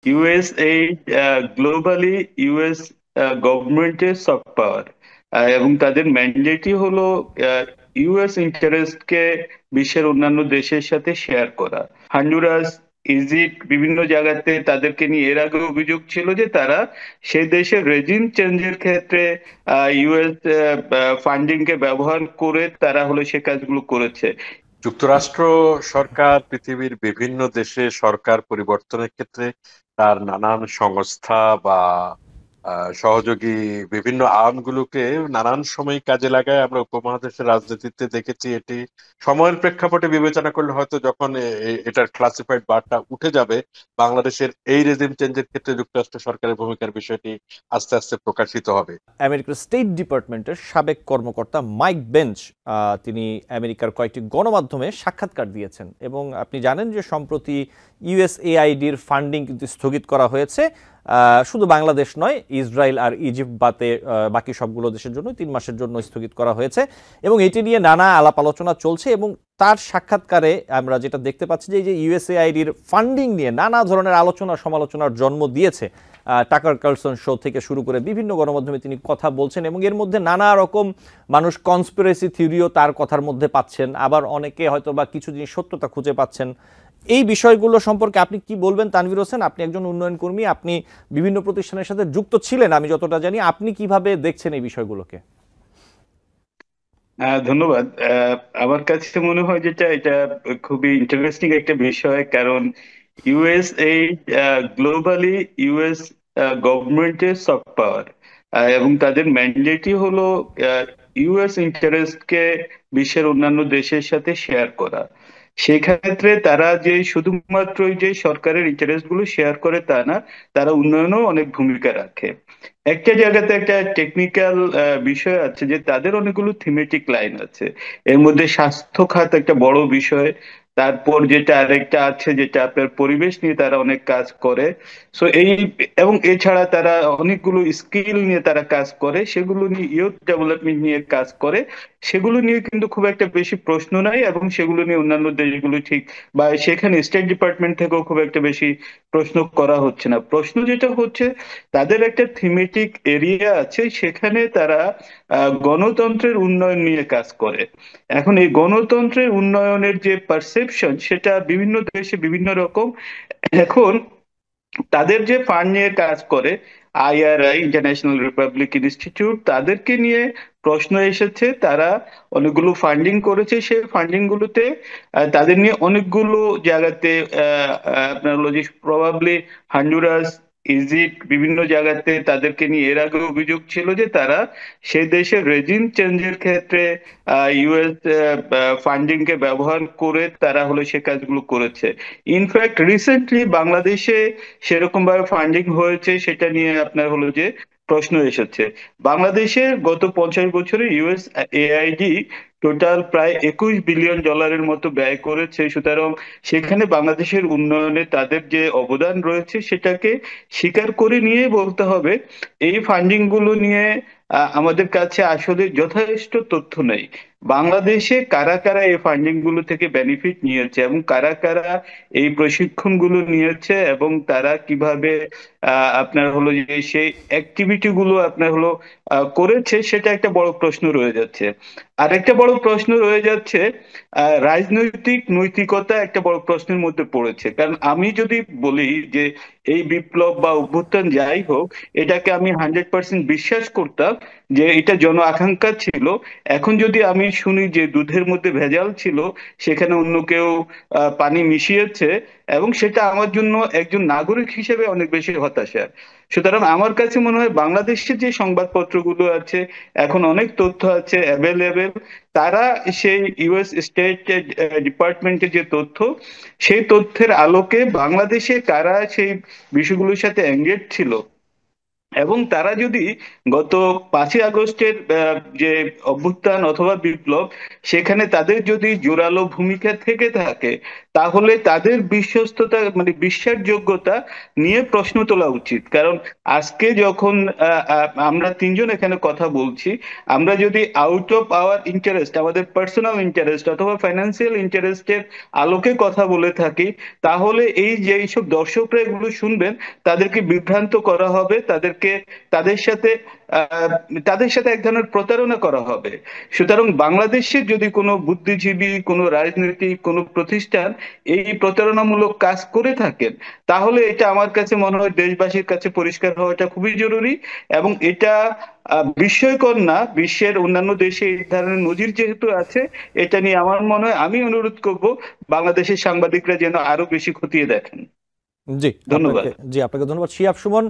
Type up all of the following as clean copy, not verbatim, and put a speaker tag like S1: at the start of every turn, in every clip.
S1: US এই globally US গভর্নমেন্টের soft power, এবং তাদের ম্যান্ডেটই হলো ইউএস ইন্টারেস্টকে বিশ্বের অন্যান্য দেশের সাথে শেয়ার করা। হন্ডুরাস, ইজিপ্ট, বিভিন্ন জায়গাতে তাদেরকে নিয়ে এর আগে অভিযোগ ছিল যে তারা সেই দেশের রেজিম চেঞ্জের ক্ষেত্রে ইউএস ফান্ডিং কে ব্যবহার করে তারা হলো সে কাজগুলো করেছে।
S2: যুক্তরাষ্ট্র সরকার পৃথিবীর বিভিন্ন দেশে সরকার পরিবর্তনের ক্ষেত্রে তার নানান সংস্থা বা সহযোগী বিভিন্ন আর্মগুলোকে নানান সময় কাজে লাগায়। আমরা উপমহাদেশের রাজনীতিতে দেখেছি। এটি সময়ের প্রেক্ষাপটে বিবেচনা করলে হয়তো যখন এটার ক্লাসিফাইড বারটা উঠে যাবে, বাংলাদেশের এই রেজিম চেঞ্জের ক্ষেত্রে যুক্তরাষ্ট্র সরকারের ভূমিকার বিষয়টি আস্তে আস্তে প্রকাশিত হবে।
S3: আমেরিকার স্টেট ডিপার্টমেন্টের সাবেক কর্মকর্তা মাইক বেঞ্চ তিনি আমেরিকার কয়েকটি গণমাধ্যমে সাক্ষাৎকার দিয়েছেন এবং আপনি জানেন যে সম্প্রতি ইউএসএআইডির ফান্ডিং কিন্তু স্থগিত করা হয়েছে। শুধু বাংলাদেশ নয়, ইসরায়েল আর ইজিপ্ট বাদে বাকি সবগুলো দেশের জন্য 3 মাসের জন্য স্থগিত করা হয়েছে এবং এটি নিয়ে নানা আলাপ আলোচনা চলছে। এবং তার সাক্ষাৎকারে আমরা যেটা দেখতে পাচ্ছি যে এই যে ইউএসএআইডির ফান্ডিং নিয়ে নানা ধরনের আলোচনা সমালোচনার জন্ম দিয়েছে। টাকার কার্লসন শো থেকে শুরু করে বিভিন্ন গণমাধ্যমে তিনি কথা বলছেন এবং এর মধ্যে নানা রকম মানুষ কনস্পিরেসি থিওরিও তার কথার মধ্যে পাচ্ছেন, আবার অনেকে হয়তো বা কিছু জিনিস সত্যতা খুঁজে পাচ্ছেন। এই বিষয়গুলো সম্পর্কে আপনি কি বলবেন তানভীর হোসেন? আপনি একজন উন্নয়ন কর্মী, আপনি বিভিন্ন প্রতিষ্ঠানের সাথে যুক্ত ছিলেন আমি যতটা জানি, আপনি কিভাবে দেখছেন এই বিষয়গুলোকে?
S1: ধন্যবাদ। আমার কাছে মনে হয় যেটা এটা খুবই ইন্টারেস্টিং একটা বিষয়, কারণ ইউএস এই গ্লোবালি ইউএস গভর্নমেন্টের সফট পাওয়ার, এবং তাদের ম্যান্ডেটই হলো ইউএস ইন্টারেস্টকে বিশ্বের অন্যান্য দেশের সাথে শেয়ার করা। সেক্ষেত্রে তারা যে শুধুমাত্র যে সরকারের ইন্টারেস্ট গুলো শেয়ার করে তা না, তারা উন্নয়নেও অনেক ভূমিকা রাখে। একটা জায়গাতে একটা টেকনিক্যাল বিষয় আছে যে তাদের অনেকগুলো থিমেটিক লাইন আছে। এর মধ্যে স্বাস্থ্য খাত একটা বড় বিষয়। তারপর যেটা আরেকটা আছে যেটা আপনার পরিবেশ নিয়ে তারা অনেক কাজ করে। সো এই, এবং এছাড়া তারা অনেকগুলো স্কিল নিয়ে তারা কাজ করে, সেগুলো নিয়ে ইয়ুথ ডেভেলপমেন্ট নিয়ে কাজ করে। সেগুলো নিয়ে কিন্তু খুব একটা বেশি প্রশ্ন নাই, এবং সেগুলো নিয়ে অন্যান্য দেশগুলো ঠিক, বা সেখানে স্টেট ডিপার্টমেন্ট থেকেও খুব একটা বেশি প্রশ্ন করা হচ্ছে না। প্রশ্ন যেটা হচ্ছে, তাদের একটা থিমেটিক এরিয়া আছে, সেখানে তারা গণতন্ত্রের উন্নয়ন নিয়ে কাজ করে। এখন এই গণতন্ত্রের উন্নয়নের যে পারসেপশন, সেটা বিভিন্ন দেশে বিভিন্ন রকম। এখন তাদের যে ফান্ড নিয়ে কাজ করে, আইআরআই, ইন্টারন্যাশনাল রিপাবলিক ইনস্টিটিউট, তাদেরকে নিয়ে প্রশ্ন এসেছে। তারা অনেকগুলো ফান্ডিং করেছে, সেই ফান্ডিং গুলোতে তাদের নিয়ে অনেকগুলো জায়গাতে আপনার হলো যে প্রবাবলি হন্ডুরাস, ইজিপ্ট, বিভিন্ন জায়গাতে তাদেরকে নিয়ে এর আগে অভিযোগ ছিল যে তারা সেই দেশের রেজিম চেঞ্জের ক্ষেত্রে ইউএস ফান্ডিং কে ব্যবহার করে তারা হলো সে কাজগুলো করেছে। ইনফ্যাক্ট রিসেন্টলি বাংলাদেশে সেরকম ভাবে ফান্ডিং হয়েছে, সেটা নিয়ে আপনার হলো যে প্রশ্ন এসেছে। বাংলাদেশের গত 50 বছরে ইউএস এআইডি টোটাল প্রায় $21 বিলিয়ন মতো ব্যয় করেছে। সুতরাং সেখানে বাংলাদেশের উন্নয়নে তাদের যে অবদান রয়েছে সেটাকে স্বীকার করে নিয়ে বলতে হবে, এই ফান্ডিং গুলো নিয়ে আমাদের কাছে আসলে যথেষ্ট তথ্য নেই। বাংলাদেশে কারা কারা এই ফান্ডিং গুলো থেকে বেনিফিট নিয়েছে, এবং কারা কারা এই প্রশিক্ষণ গুলো নিয়েছে, এবং তারা কিভাবে আপনার হলো যে সেই অ্যাক্টিভিটি গুলো আপনার হলো করেছে, সেটা একটা বড় প্রশ্ন রয়ে যাচ্ছে। আরেকটা বড় প্রশ্ন রয়ে যাচ্ছে, রাজনৈতিক নৈতিকতা একটা বড় প্রশ্নের মধ্যে পড়েছে। কারণ আমি যদি বলি যে এই বিপ্লব বা অভ্যুত্থান যাই হোক, এটাকে আমি 100% বিশ্বাস করতাম যে এটা জন আকাঙ্ক্ষা ছিল। এখন যদি আমি শুনি যে দুধের মধ্যে ভেজাল ছিল, সেখানে অন্য কেউ পানি মিশিয়েছে, এবং সেটা আমার জন্য একজন নাগরিক হিসেবে অনেক বেশি হতাশা। সুতরাং আমার কাছে মনে হয় বাংলাদেশের যে সংবাদপত্রগুলো আছে, এখন অনেক তথ্য আছে অ্যাভেলেবেল। তারা সেই ইউএস স্টেট ডিপার্টমেন্টের যে তথ্য, সেই তথ্যের আলোকে বাংলাদেশে কারা সেই বিষয়গুলোর সাথে এঙ্গেজ ছিল, এবং তারা যদি গত 5ই আগস্টের যে অভ্যুত্থান অথবা বিপ্লব, সেখানে তাদের যদি জোরালো ভূমিকা থেকে থাকে, তাহলে তাদের বিশ্বস্ততা মানে বিশ্বাসযোগ্যতা নিয়ে প্রশ্ন তোলা উচিত। কারণ আজকে যখন আমরা তিনজন এখানে কথা বলছি, আমরা যদি আউট অফ আওয়ার ইন্টারেস্ট, আমাদের পার্সোনাল ইন্টারেস্ট অথবা ফাইন্যান্সিয়াল ইন্টারেস্টের আলোকে কথা বলে থাকি, তাহলে এই যে এইসব দর্শকরা এগুলো শুনবেন, তাদেরকে বিভ্রান্ত করা হবে, তাদের সাথে আহ, তাদের সাথে এক ধরনের প্রতারণা করা হবে। সুতরাং বাংলাদেশের যদি কোনো বুদ্ধিজীবী, কোনো রাজনৈতিক কোনো প্রতিষ্ঠান এই প্রতারণামূলক কাজ করে থাকেন, তাহলে এটা আমার কাছে মনে হয় দেশবাসীর কাছে পরিষ্কার হওয়াটা খুবই জরুরি। এবং এটা বিস্ময়কর না, বিশ্বের অন্যান্য দেশে এই ধরনের নজির যেহেতু আছে, এটা নিয়ে আমার মনে হয়, আমি অনুরোধ করব বাংলাদেশের সাংবাদিকরা যেন আরো বেশি খতিয়ে দেখেন।
S3: জি
S1: ধন্যবাদ।
S3: আপনাকে ধন্যবাদ। শিহাব সুমন,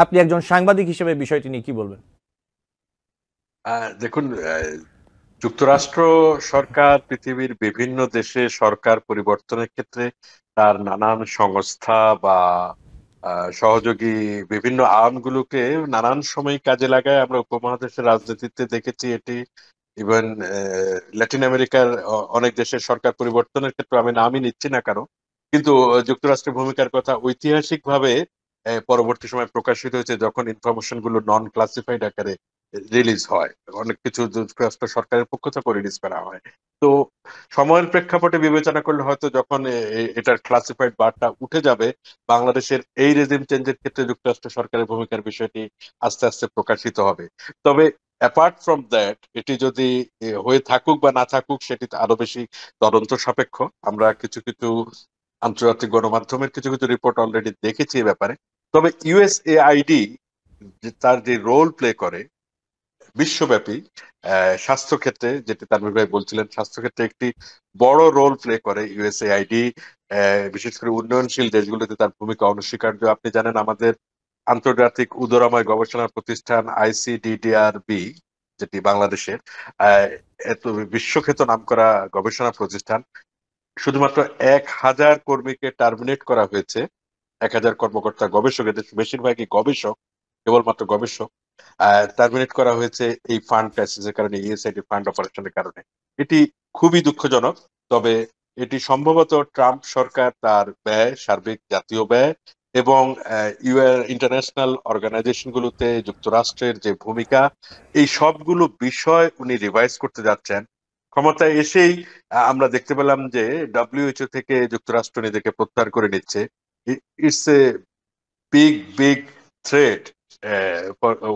S3: আপনি একজন সাংবাদিক হিসেবে বিষয়টি নিয়ে কি বলবেন?
S2: দেখুন, যুক্তরাষ্ট্র সরকার পৃথিবীর বিভিন্ন দেশে সরকার পরিবর্তনের ক্ষেত্রে তার নানান সংস্থা বা সহযোগী বিভিন্ন আর্মগুলোকে নানান সময় কাজে লাগায়। আমরা উপমহাদেশের রাজনীতিতে দেখেছি এটি। ইভেন ল্যাটিন আমেরিকার অনেক দেশের সরকার পরিবর্তনের ক্ষেত্রে আমি নামই নিচ্ছি না কারো, কিন্তু যুক্তরাষ্ট্রের ভূমিকার কথা ঐতিহাসিকভাবে পরবর্তী সময় প্রকাশিত হয়েছে, যখন ইনফরমেশন গুলো নন ক্লাসিফাইড আকারে রিলিজ হয়, অনেক কিছু যুক্তরাষ্ট্র সরকারের পক্ষ থেকে রিলিজ করা হয়। তো সময়ের প্রেক্ষাপটে বিবেচনা করলে হয়তো যখন এটার ক্লাসিফাইড বারটা উঠে যাবে, বাংলাদেশের এই রেজিম চেঞ্জের ক্ষেত্রে যুক্তরাষ্ট্র সরকারের ভূমিকার বিষয়টি আস্তে আস্তে প্রকাশিত হবে। তবে অ্যাপার্ট ফ্রম দ্যাট, এটি যদি হয়ে থাকুক বা না থাকুক, সেটি আরো বেশি তদন্ত সাপেক্ষ। আমরা কিছু কিছু আন্তর্জাতিক গণমাধ্যমের কিছু কিছু রিপোর্ট অলরেডি দেখেছি এ ব্যাপারে। তবে ইউএসএআইডি তার যে রোল প্লে করে বিশ্বব্যাপী স্বাস্থ্য ক্ষেত্রে, যেটি তানভীর ভাই বলছিলেন, স্বাস্থ্য ক্ষেত্রে একটি বড় রোল প্লে করে ইউএসএআইডি। বিশেষ করে উন্নয়নশীল দেশগুলোতে তার ভূমিকা অনস্বীকার্য। আপনি জানেন, আমাদের আন্তর্জাতিক উদরাময় গবেষণা প্রতিষ্ঠান আইসিডিডিআরবি, যেটি বাংলাদেশের এত বিশ্বখ্যাত নামকরা গবেষণা প্রতিষ্ঠান, শুধুমাত্র 1000 কর্মীকে টার্মিনেট করা হয়েছে। 1000 কর্মকর্তা, গবেষক, এদের বেশিরভাগই গবেষক, কেবলমাত্র গবেষক, টার্মিনেট করা হয়েছে এই ফান্ড ক্রাইসিসের কারণে, ইউএসআইডি ফান্ড অপারেশনের কারণে। এটি খুবই দুঃখজনক। তবে এটি সম্ভবত ট্রাম্প সরকার তার ব্যয়, সার্বিক জাতীয় ব্যয় এবং ইন্টারন্যাশনাল অর্গানাইজেশন গুলোতে যুক্তরাষ্ট্রের যে ভূমিকা, এই সবগুলো বিষয় উনি রিভাইজ করতে যাচ্ছেন। ক্ষমতায় এসেই আমরা দেখতে পেলাম যে ডব্লিউএইচও থেকে যুক্তরাষ্ট্র নিজেকে প্রত্যাহার করে নিচ্ছে। It's a big threat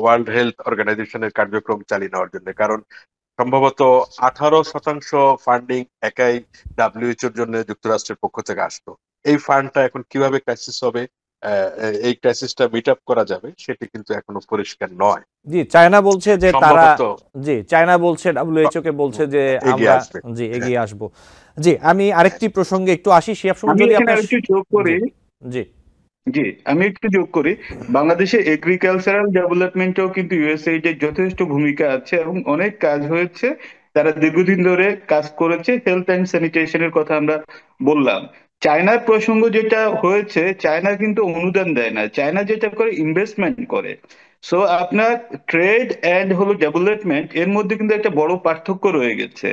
S2: world health অর্গানাইজেশনের কার্যক্রম চালিয়ে নেওয়ার জন্য। কারণ সম্ভবত 18% ফান্ডিং একাই ডাব্লিউএইচওর জন্য যুক্তরাষ্ট্রের পক্ষ থেকে আসতো। এই ফান্ডটা এখন কিভাবে ক্রাইসিস হবে, এই ক্রাইসিসটা মিট আপ করা যাবে, সেটি কিন্তু এখনো পরিষ্কার নয়।
S3: জি, চায়না বলছে যে চায়না বলছে, ডব্লিউএইচও কে বলছে যে আমরা এগিয়ে আসব। জি, আমি আরেকটি প্রসঙ্গে একটু আসি। শিহাব সুমন, যদি আপনি
S1: একটু যোগ করি। আমি একটু যোগ করি, বাংলাদেশে এগ্রিকালচারাল ডেভেলপমেন্টেও কিন্তু ইউএসএইড এর যথেষ্ট ভূমিকা আছে এবং অনেক কাজ হয়েছে। তারা দীর্ঘদিন ধরে কাজ করেছে। হেলথ অ্যান্ড স্যানিটেশনের কথা আমরা বললাম। চায়নার প্রসঙ্গ যেটা হয়েছে, চায়না কিন্তু অনুদান দেয় না, চায়না যেটা করে ইনভেস্টমেন্ট করে। সো আপনার ট্রেড এন্ড হলো ডেভেলপমেন্ট, এর মধ্যে কিন্তু একটা বড় পার্থক্য রয়ে গেছে।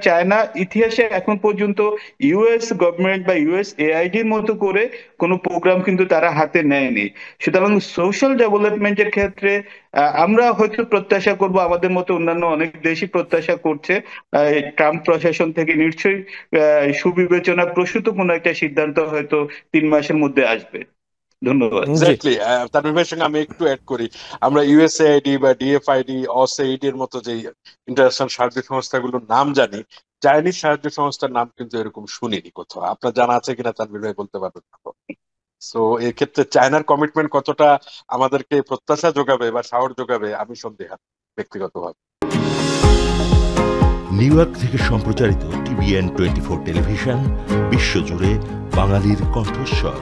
S1: চায়না ইতিহাসে এখন পর্যন্ত ইউএস গভর্নমেন্ট বা ইউএসএআইডির মতো করে কোনো প্রোগ্রাম কিন্তু তারা হাতে নেয়নি। সুতরাং সোশ্যাল ডেভেলপমেন্টের ক্ষেত্রে আমরা হয়তো প্রত্যাশা করব, আমাদের মতো অন্যান্য অনেক দেশই প্রত্যাশা করছে, ট্রাম্প প্রশাসন থেকে নিশ্চয়ই সুবিবেচনা প্রসূত কোনো একটা সিদ্ধান্ত হয়তো 3 মাসের মধ্যে আসবে। ধন্যবাদ।
S2: এক্স্যাক্টলি, তানভীর ভাইয়ের সঙ্গে আমি একটু অ্যাড করি। আমরা ইউএসএআইডি বা ডিএফআইডি, অসএইডি এর মতো যে ইন্টারন্যাশনাল সাহায্য সংস্থাগুলোর নাম জানি, চাইনিজ সাহায্য সংস্থার নাম কিন্তু এরকম শুনিনি কোথাও। আপনার জানা আছে কিনা তানভীর ভাই বলতে পারবেন না। সো এক্ষেত্রে চায়নার কমিটমেন্ট কতটা আমাদেরকে প্রত্যাশা যোগাবে বা সাহস যোগাবে, আমি সন্দেহান ব্যক্তিগতভাবে।
S4: নিউ ইয়র্ক থেকে সম্প্রচারিত TVN 24 টেলিভিশন, বিশ্বজুড়ে বাঙালির কণ্ঠস্বর।